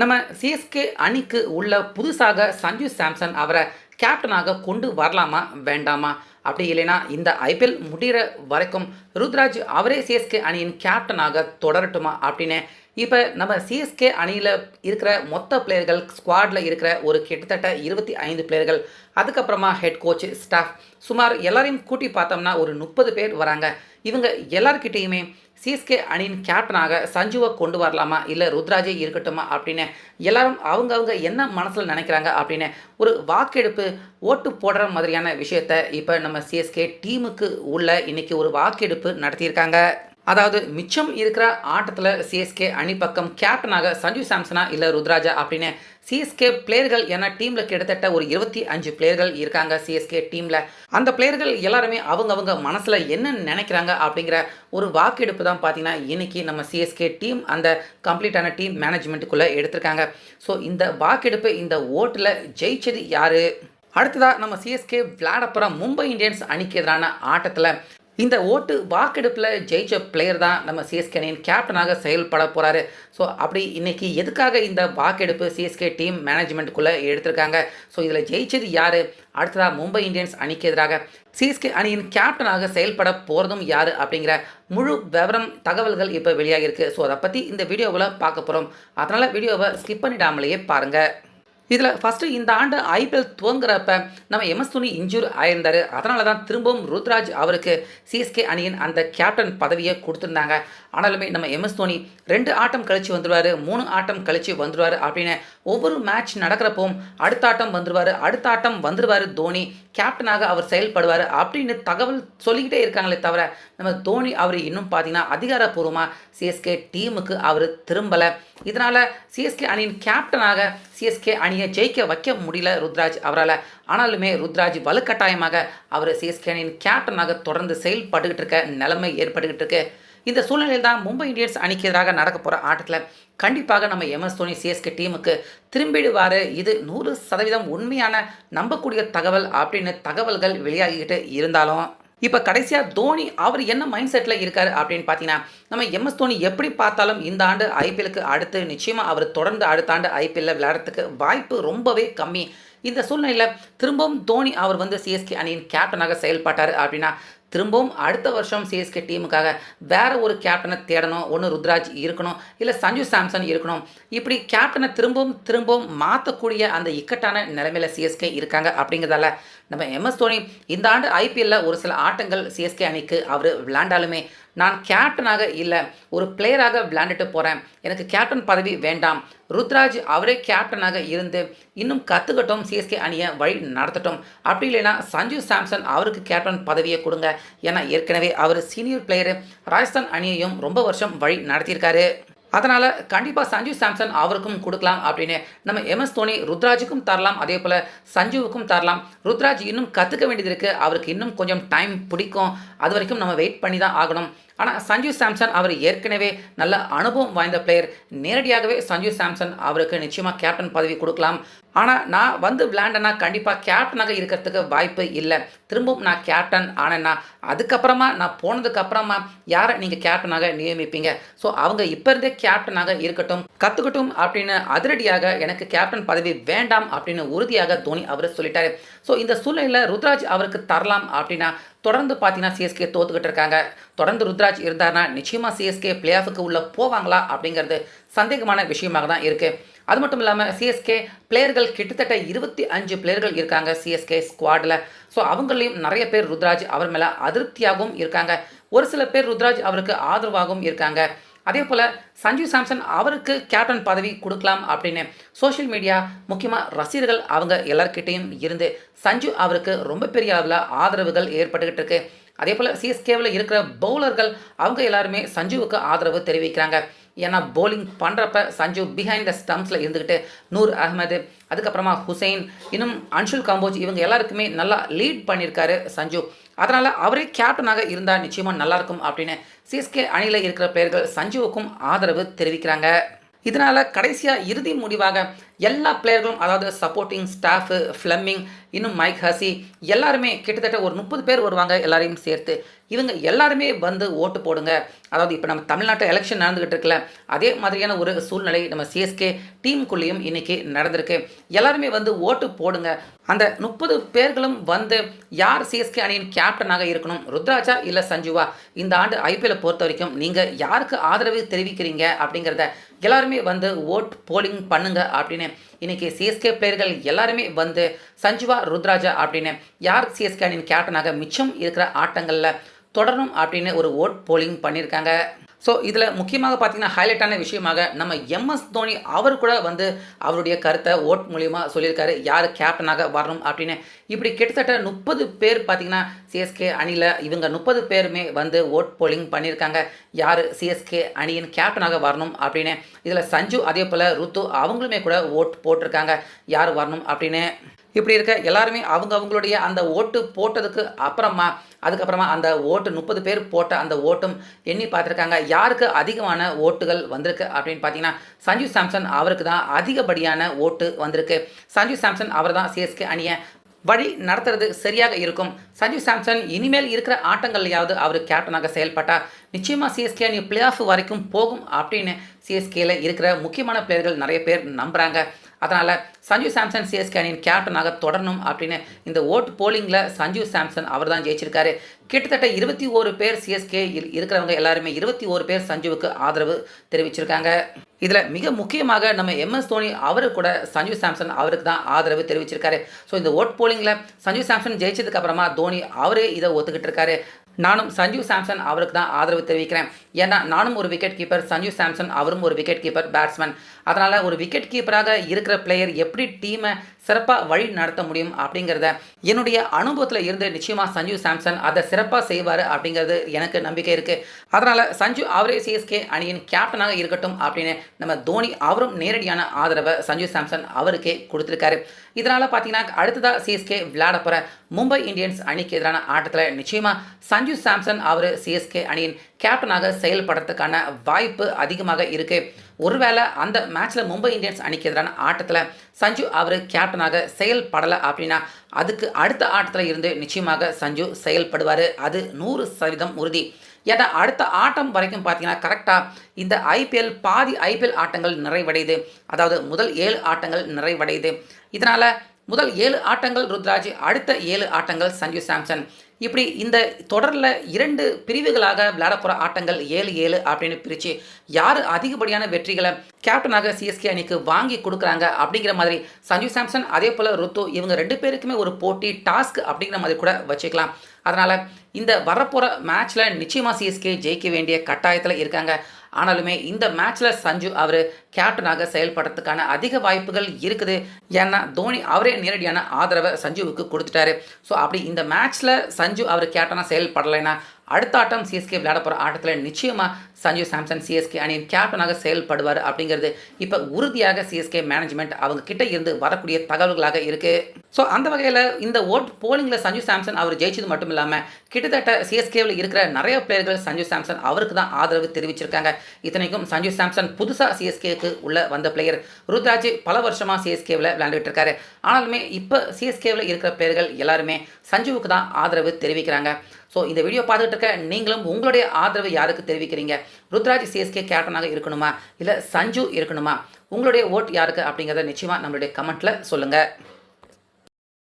நம்ம சிஎஸ்கே அணிக்கு உள்ள புதுசாக சஞ்சு சாம்சன் அவரை கேப்டனாக கொண்டு வரலாமா வேண்டாமா? அப்படி இல்லைன்னா இந்த ஐபிஎல் முடிகிற வரைக்கும் ருத்ராஜ் அவரே சிஎஸ்கே அணியின் கேப்டனாக தொடரட்டுமா அப்படின்னு இப்போ நம்ம சிஎஸ்கே அணியில் இருக்கிற மொத்த பிளேயர்கள் ஸ்குவாடில் இருக்கிற ஒரு கிட்டத்தட்ட 25 பிளேயர்கள், அதுக்கப்புறமா ஹெட் கோச், ஸ்டாஃப், சுமார் எல்லாரையும் கூட்டி பார்த்தோம்னா ஒரு 30 பேர் வராங்க. இவங்க எல்லார்கிட்டேயுமே சிஎஸ்கே அணியின் கேப்டனாக சஞ்சுவை கொண்டு வரலாமா இல்லை ருத்ராஜே இருக்கட்டுமா அப்படின்னு எல்லாரும் அவங்கவுங்க என்ன மனசில் நினைக்கிறாங்க அப்படின்னு ஒரு வாக்கெடுப்பு ஓட்டு போடுற மாதிரியான விஷயத்த இப்போ நம்ம சிஎஸ்கே டீமுக்கு உள்ள இன்னைக்கு ஒரு வாக்கெடுப்பு நடத்தியிருக்காங்க. அதாவது மிச்சம் இருக்கிற ஆட்டத்தில் சிஎஸ்கே அணி பக்கம் கேப்டனாக சஞ்சு சாம்சனா இல்லை ருத்ராஜா அப்படின்னு சிஎஸ்கே பிளேயர்கள், ஏன்னா டீமில் கிட்டத்தட்ட ஒரு 25 பிளேயர்கள் இருக்காங்க சிஎஸ்கே டீமில். அந்த பிளேயர்கள் எல்லாருமே அவங்கவுங்க மனசில் என்ன நினைக்கிறாங்க அப்படிங்கிற ஒரு வாக்கெடுப்பு தான் பார்த்தீங்கன்னா இன்றைக்கி நம்ம சிஎஸ்கே டீம் அந்த கம்ப்ளீட்டான டீம் மேனேஜ்மெண்ட்டுக்குள்ளே எடுத்திருக்காங்க. ஸோ இந்த வாக்கெடுப்பு, இந்த ஓட்டில் ஜெயிச்சது யார்? அடுத்ததாக நம்ம சிஎஸ்கே விளையாடப்புற மும்பை இந்தியன்ஸ் அணிக்கு எதிரான ஆட்டத்தில் இந்த ஓட்டு வாக்கெடுப்பில் ஜெயிச்ச பிளேயர் தான் நம்ம சிஎஸ்கே அணியின் கேப்டனாக செயல்பட போகிறாரு. ஸோ அப்படி இன்றைக்கி எதுக்காக இந்த வாக்கெடுப்பு சிஎஸ்கே டீம் மேனேஜ்மெண்ட்டுக்குள்ளே எடுத்திருக்காங்க? ஸோ இதில் ஜெயிச்சது யார்? அடுத்ததாக மும்பை இந்தியன்ஸ் அணிக்கு எதிராக சிஎஸ்கே அணியின் கேப்டனாக செயல்பட போகிறதும் யார் அப்படிங்கிற முழு விவரம் தகவல்கள் இப்போ வெளியாகிருக்கு. ஸோ அதை பற்றி இந்த வீடியோவில் பார்க்க போகிறோம். அதனால் வீடியோவை ஸ்கிப் பண்ணிடாமலேயே பாருங்கள். இதில் ஃபஸ்ட்டு இந்த ஆண்டு ஐபிஎல் துவங்குறப்ப நம்ம எம்எஸ் தோனி இன்ஜூர் ஆயிருந்தார். அதனால தான் திரும்பவும் ருத்ராஜ் அவருக்கு சிஎஸ்கே அணியின் அந்த கேப்டன் பதவியை கொடுத்துருந்தாங்க. ஆனாலுமே நம்ம எம்எஸ் தோனி 2 ஆட்டம் கழித்து வந்துடுவார், 3 ஆட்டம் கழித்து வந்துடுவார் அப்படின்னு ஒவ்வொரு மேட்ச் நடக்கிறப்பவும் அடுத்த ஆட்டம் வந்துடுவார் தோனி, கேப்டனாக அவர் செயல்படுவார் அப்படின்னு தகவல் சொல்லிக்கிட்டே இருக்காங்களே தவிர நம்ம தோனி அவர் இன்னும் பார்த்தீங்கன்னா அதிகாரப்பூர்வமாக சிஎஸ்கே டீமுக்கு அவர் திரும்பலை. இதனால் சிஎஸ்கே அணியின் கேப்டனாக சிஎஸ்கே அணியை ஜெயிக்க வைக்க முடியல ருத்ராஜ் அவரால். ஆனாலுமே ருத்ராஜ் வலுக்கட்டாயமாக அவர் சிஎஸ்கே அணியின் கேப்டனாக தொடர்ந்து செயல்பட்டுக்கிட்டு இருக்க நிலைமை ஏற்பட்டுக்கிட்டு இருக்கு. இந்த சூழ்நிலையில் தான் மும்பை இந்தியன்ஸ் அணிக்கு எதிராக நடக்க போகிற ஆட்டத்தில் கண்டிப்பாக நம்ம எம்எஸ் தோனி சிஎஸ்கே டீமுக்கு திரும்பிடுவார். இது 100% உண்மையான நம்பக்கூடிய தகவல் அப்படின்னு தகவல்கள் வெளியாகிக்கிட்டு இருந்தாலும் இப்போ கடைசியாக தோனி அவர் என்ன மைண்ட் செட்டில் இருக்கார் அப்படின்னு பார்த்தீங்கன்னா, நம்ம எம்எஸ் தோனி எப்படி பார்த்தாலும் இந்த ஆண்டு ஐபிஎலுக்கு அடுத்து நிச்சயமாக அவர் தொடர்ந்து அடுத்த ஆண்டு ஐபிஎல்லில் விளையாடுறதுக்கு வாய்ப்பு ரொம்பவே கம்மி. இந்த சூழ்நிலையில் திரும்பவும் தோனி அவர் சிஎஸ்கே அணியின் கேப்டனாக செயல்பட்டார் அப்படின்னா திரும்பவும் அடுத்த வருஷம் சிஎஸ்கே டீமுக்காக வேறு ஒரு கேப்டனை தேடணும். ஒன்று ருத்ராஜ் இருக்கணும், இல்லை சஞ்சு சாம்சன் இருக்கணும். இப்படி கேப்டனை திரும்பவும் மாற்றக்கூடிய அந்த இக்கட்டான நிலைமையில் சிஎஸ்கே இருக்காங்க. அப்படிங்கிறதால நம்ம எம்எஸ் தோனி இந்த ஆண்டு ஐபிஎல்லில் ஒரு சில ஆட்டங்கள் சிஎஸ்கே அணிக்கு அவர் விளையாண்டாலுமே நான் கேப்டனாக இல்லை, ஒரு பிளேயராக விளையாண்டுட்டு போகிறேன், எனக்கு கேப்டன் பதவி வேண்டாம், ருத்ராஜ் அவரே கேப்டனாக இருந்து இன்னும் கற்றுக்கட்டும், சிஎஸ்கே அணியை வழி நடத்தட்டும், அப்படி இல்லைன்னா சஞ்சு சாம்சன் அவருக்கு கேப்டன் பதவியை கொடுங்க. ஏன்னா ஏற்கனவே அவர் சீனியர் பிளேயரு, ராஜஸ்தான் அணியையும் ரொம்ப வருஷம் வழி நடத்தியிருக்காரு. அதனால் கண்டிப்பாக சஞ்சு சாம்சன் அவருக்கும் கொடுக்கலாம் அப்படின்னு நம்ம எம்எஸ் தோனி ருத்ராஜுக்கும் தரலாம், அதே போல் சஞ்சுவுக்கும் தரலாம். ருத்ராஜ் இன்னும் கற்றுக்க வேண்டியது இருக்குது, அவருக்கு இன்னும் கொஞ்சம் டைம் பிடிக்கும், அது வரைக்கும் நம்ம வெயிட் பண்ணி தான் ஆகணும். ஆனால் சஞ்சு சாம்சன் அவர் ஏற்கனவே நல்ல அனுபவம் வாய்ந்த பிளேயர், நேரடியாகவே சஞ்சு சாம்சன் அவருக்கு நிச்சயமாக கேப்டன் பதவி கொடுக்கலாம். ஆனால் நான் விளையாண்டேன்னா கண்டிப்பாக கேப்டனாக இருக்கிறதுக்கு வாய்ப்பு இல்லை. திரும்பவும் நான் கேப்டன் ஆனேன்னா அதுக்கப்புறமா நான் போனதுக்கப்புறமா யாரை நீங்கள் கேப்டனாக நியமிப்பீங்க? ஸோ அவங்க இப்போ இருந்தே கேப்டனாக இருக்கட்டும், கற்றுக்கட்டும் அப்படின்னு அதிரடியாக எனக்கு கேப்டன் பதவி வேண்டாம் அப்படின்னு உறுதியாக தோனி அவர் சொல்லிட்டாரு. ஸோ இந்த சூழ்நிலையில் ருத்ராஜ் அவருக்கு தரலாம் அப்படின்னா தொடர்ந்து பார்த்தீங்கன்னா சிஎஸ்கே தோத்துக்கிட்டு இருக்காங்க. தொடர்ந்து ருத்ராஜ் இருந்தார்னா நிச்சயமாக சிஎஸ்கே பிளே ஆஃபுக்கு உள்ளே போவாங்களா அப்படிங்கிறது சந்தேகமான விஷயமாக தான் இருக்குது. அது மட்டும் இல்லாமல் சிஎஸ்கே பிளேயர்கள் கிட்டத்தட்ட 25 பிளேயர்கள் இருக்காங்க சிஎஸ்கே ஸ்குவாடில். ஸோ அவங்களையும் நிறைய பேர் ருத்ராஜ் அவர் மேலே அதிருப்தியாகவும் இருக்காங்க, ஒரு சில பேர் ருத்ராஜ் அவருக்கு ஆதரவாகவும் இருக்காங்க. அதே போல் சஞ்சு சாம்சன் அவருக்கு கேப்டன் பதவி கொடுக்கலாம் அப்படின்னு சோஷியல் மீடியா, முக்கியமாக ரசிகர்கள் அவங்க எல்லார்கிட்டையும் இருந்து சஞ்சு அவருக்கு ரொம்ப பெரிய அளவில் ஆதரவுகள் ஏற்பட்டுக்கிட்டு இருக்கு. அதே போல் சிஎஸ்கேவில் இருக்கிற பவுலர்கள் அவங்க எல்லாருமே சஞ்சுவுக்கு ஆதரவு தெரிவிக்கிறாங்க. ஏன்னா பவுலிங் பண்ணுறப்ப சஞ்சு பிஹைண்ட் த ஸ்டம்ப்ஸில் இருந்துக்கிட்டு நூர் அகமது, அதுக்கப்புறமா ஹுசைன், இன்னும் அன்ஷுல் கம்போஜ் இவங்க எல்லாருக்குமே நல்லா லீட் பண்ணியிருக்காரு சஞ்சு. அதனால் அவரே கேப்டனாக இருந்தால் நிச்சயமாக நல்லாயிருக்கும் அப்படின்னு சிஎஸ்கே அணியில் இருக்கிற பிளேயர்கள் சஞ்சுவுக்கும் ஆதரவு தெரிவிக்கிறாங்க. இதனால் கடைசியாக இறுதி முடிவாக எல்லா பிளேயர்களும், அதாவது சப்போர்ட்டிங் ஸ்டாஃபு, ஃப்ளெமிங், இன்னும் மைக் ஹசி எல்லாருமே கிட்டத்தட்ட ஒரு 30 பேர் வருவாங்க. எல்லாரையும் சேர்த்து இவங்க எல்லாருமே வந்து ஓட்டு போடுங்க. அதாவது இப்போ நம்ம தமிழ்நாட்டு எலெக்ஷன் நடந்துகிட்டு இருக்குல்ல, அதே மாதிரியான ஒரு சூழ்நிலை நம்ம சிஎஸ்கே டீமுக்குள்ளேயும் இன்னைக்கு நடந்திருக்கு. எல்லாருமே வந்து ஓட்டு போடுங்க. அந்த 30 பேர்களும் வந்து யார் சிஎஸ்கே அணியின் கேப்டனாக இருக்கணும், ருத்ராஜா இல்லை சஞ்சுவா? இந்த ஆண்டு ஐபிஎல்லை பொறுத்த வரைக்கும் நீங்கள் யாருக்கு ஆதரவு தெரிவிக்கிறீங்க அப்படிங்கிறத எல்லாருமே வந்து ஓட் போலிங் பண்ணுங்க அப்படின்னு இன்னைக்கு சிஎஸ்கே பிளேயர்கள் எல்லாருமே வந்து சஞ்சுவா, ருத்ராஜா அப்படின்னு யார் சிஎஸ்கே அணியின் கேப்டனாக மிச்சம் இருக்கிற ஆட்டங்களில் தொடரணும் அப்படின்னு ஒரு ஓட் போலிங் பண்ணியிருக்காங்க. ஸோ இதில் முக்கியமாக பார்த்தீங்கன்னா ஹைலைட்டான விஷயமாக நம்ம எம்எஸ் தோனி அவர் கூட வந்து அவருடைய கருத்தை ஓட் மூலியமாக சொல்லியிருக்காரு, யார் கேப்டனாக வரணும் அப்படின்னு. இப்படி கிட்டத்தட்ட 30 பேர் பார்த்தீங்கன்னா சிஎஸ்கே அணியில் இவங்க 30 பேருமே வந்து ஓட் போலிங் பண்ணியிருக்காங்க, யார் சிஎஸ்கே அணியின் கேப்டனாக வரணும் அப்படின்னு. இதில் சஞ்சு அதே போல் ருத்து அவங்களுமே கூட ஓட் போட்டிருக்காங்க யார் வரணும் அப்படின்னு. இப்படி இருக்க எல்லாருமே அவங்களுடைய அந்த ஓட்டு போட்டதுக்கு அதுக்கப்புறமா அந்த ஓட்டு 30 பேர் போட்ட அந்த ஓட்டும் எண்ணி பார்த்துருக்காங்க. யாருக்கு அதிகமான ஓட்டுகள் வந்திருக்கு அப்படின்னு பார்த்தீங்கன்னா சஞ்சு சாம்சன் அவருக்கு தான் அதிகப்படியான ஓட்டு வந்திருக்கு. சஞ்சு சாம்சன் அவர் தான் சிஎஸ்கே அணியை வழி நடத்துறது சரியாக இருக்கும். சஞ்சு சாம்சன் இனிமேல் இருக்கிற ஆட்டங்கள்லையாவது அவர் கேப்டனாக செயல்பட்டால் நிச்சயமாக சிஎஸ்கே அணி பிளே ஆஃப் வரைக்கும் போகும் அப்படின்னு சிஎஸ்கேல இருக்கிற முக்கியமான பிளேயர்கள் நிறைய பேர் நம்புகிறாங்க. அதனால் சஞ்சு சாம்சன் சிஎஸ்கே அணியின் கேப்டனாக தொடரணும் அப்படின்னு இந்த ஓட் போலிங்கில் சஞ்சு சாம்சன் அவர் தான் ஜெயிச்சிருக்காரு. கிட்டத்தட்ட 21 பேர் சிஎஸ்கே இருக்கிறவங்க எல்லாருமே 21 பேர் சஞ்சுவுக்கு ஆதரவு தெரிவிச்சிருக்காங்க. இதில் மிக முக்கியமாக நம்ம எம்எஸ் தோனி அவரு கூட சஞ்சு சாம்சன் அவருக்கு தான் ஆதரவு தெரிவிச்சிருக்காரு. ஸோ இந்த ஓட் போலிங்கில் சஞ்சு சாம்சன் ஜெயிச்சதுக்கு அப்புறமா தோனி அவரே இதை ஒத்துக்கிட்டு இருக்காரு. நானும் சஞ்சு சாம்சன் அவருக்கு தான் ஆதரவு தெரிவிக்கிறேன். ஏன்னா நானும் ஒரு விக்கெட் கீப்பர், சஞ்சு சாம்சன் அவரும் ஒரு விக்கெட் கீப்பர் பேட்ஸ்மேன். அதனால் ஒரு விக்கெட் கீப்பராக இருக்கிற பிளேயர் எப்படி டீமை சிறப்பாக வழி நடத்த முடியும் அப்படிங்கிறத என்னுடைய அனுபவத்தில் இருந்து நிச்சயமாக சஞ்சு சாம்சன் அதை சிறப்பாக செய்வார் அப்படிங்கிறது எனக்கு நம்பிக்கை இருக்குது. அதனால் சஞ்சு அவரே சிஎஸ்கே அணியின் கேப்டனாக இருக்கட்டும் அப்படின்னு நம்ம தோனி அவரும் நேரடியான ஆதரவை சஞ்சு சாம்சன் அவருக்கே கொடுத்துருக்காரு. இதனால் பார்த்தீங்கன்னா அடுத்ததாக சிஎஸ்கே விளையாட போகிற மும்பை இந்தியன்ஸ் அணிக்கு எதிரான ஆட்டத்தில் நிச்சயமாக சஞ்சு சாம்சன் அவர் சிஎஸ்கே அணியின் கேப்டனாக செயல்படுறதுக்கான வாய்ப்பு அதிகமாக இருக்குது. ஒருவேளை அந்த மேட்ச்சில் மும்பை இந்தியன்ஸ் அணிக்கு எதிரான ஆட்டத்தில் சஞ்சு அவர் கேப்டனாக செயல்படலை அப்படின்னா அதுக்கு அடுத்த ஆட்டத்தில் இருந்து நிச்சயமாக சஞ்சு செயல்படுவார், அது 100% உறுதி. ஏன்னா அடுத்த ஆட்டம் வரைக்கும் பார்த்தீங்கன்னா கரெக்டாக இந்த பாதி ஐபிஎல் ஆட்டங்கள் நிறைவடையுது. அதாவது முதல் 7 ஆட்டங்கள் நிறைவடையுது. இதனால் முதல் 7 ஆட்டங்கள் ருத்ராஜ், அடுத்த 7 ஆட்டங்கள் சஞ்சு சாம்சன். இப்படி இந்த தொடரில் 2 பிரிவுகளாக விளையாட போகிற ஆட்டங்கள் 7-7 அப்படின்னு பிரித்து யார் அதிகப்படியான வெற்றிகளை கேப்டனாக சிஎஸ்கே அணிக்கு வாங்கி கொடுக்குறாங்க அப்படிங்கிற மாதிரி சஞ்சு சாம்சன் அதே போல் ருத்து இவங்க 2 பேருக்குமே ஒரு போட்டி டாஸ்க் அப்படிங்கிற மாதிரி கூட வச்சுக்கலாம். அதனால் இந்த வரப்போகிற மேட்ச்சில் நிச்சயமாக சிஎஸ்கே ஜெயிக்க வேண்டிய கட்டாயத்தில் இருக்காங்க. ஆனாலுமே இந்த மேட்ச்சில் சஞ்சு அவர் கேப்டனாக செயல்படுறதுக்கான அதிக வாய்ப்புகள் இருக்குது. ஏன்னா தோனி அவரே நேரடியான ஆதரவை சஞ்சுவுக்கு கொடுத்துட்டாரு. ஸோ அப்படி இந்த மேட்ச்சில் சஞ்சு அவர் கேப்டனாக செயல்படலைன்னா அடுத்த ஆட்டம் சிஎஸ்கே விளையாட போகிற ஆட்டத்தில் நிச்சயமாக சஞ்சு சாம்சன் சிஎஸ்கே அணியின் கேப்டனாக செயல்படுவார் அப்படிங்கிறது இப்போ உறுதியாக சிஎஸ்கே மேனேஜ்மெண்ட் அவங்க கிட்ட இருந்து வரக்கூடிய தகவல்களாக இருக்குது. ஸோ அந்த வகையில் இந்த ஓட் போலிங்கில் சஞ்சு சாம்சன் அவர் ஜெயிச்சது மட்டும் இல்லாமல் கிட்டத்தட்ட சிஎஸ்கேவில் இருக்கிற நிறைய பிளேயர்கள் சஞ்சு சாம்சன் அவருக்கு தான் ஆதரவு தெரிவிச்சிருக்காங்க. இத்தனைக்கும் சஞ்சு சாம்சன் புதுசாக சிஎஸ்கேக்கு உள்ள வந்த பிளேயர். ருத்ராஜ் பல வருஷமாக சிஎஸ்கேவில் விளையாண்டுட்டு இருக்காரு. ஆனாலுமே இப்போ சிஎஸ்கேவில் இருக்கிற பிளேயர்கள் எல்லாருமே சஞ்சுவுக்கு தான் ஆதரவு தெரிவிக்கிறாங்க. ஸோ இந்த வீடியோ பார்த்துட்டு இருக்க நீங்களும் உங்களுடைய ஆதரவு யாருக்கு தெரிவிக்கிறீங்க? ருத்ராஜ் சிஎஸ்கே கேப்டனாக இருக்கணுமா இல்லை சஞ்சு இருக்கணுமா? உங்களுடைய ஓட் யாருக்கு அப்படிங்கிறத நிச்சயமாக நம்மளுடைய கமெண்ட்டில் சொல்லுங்கள்.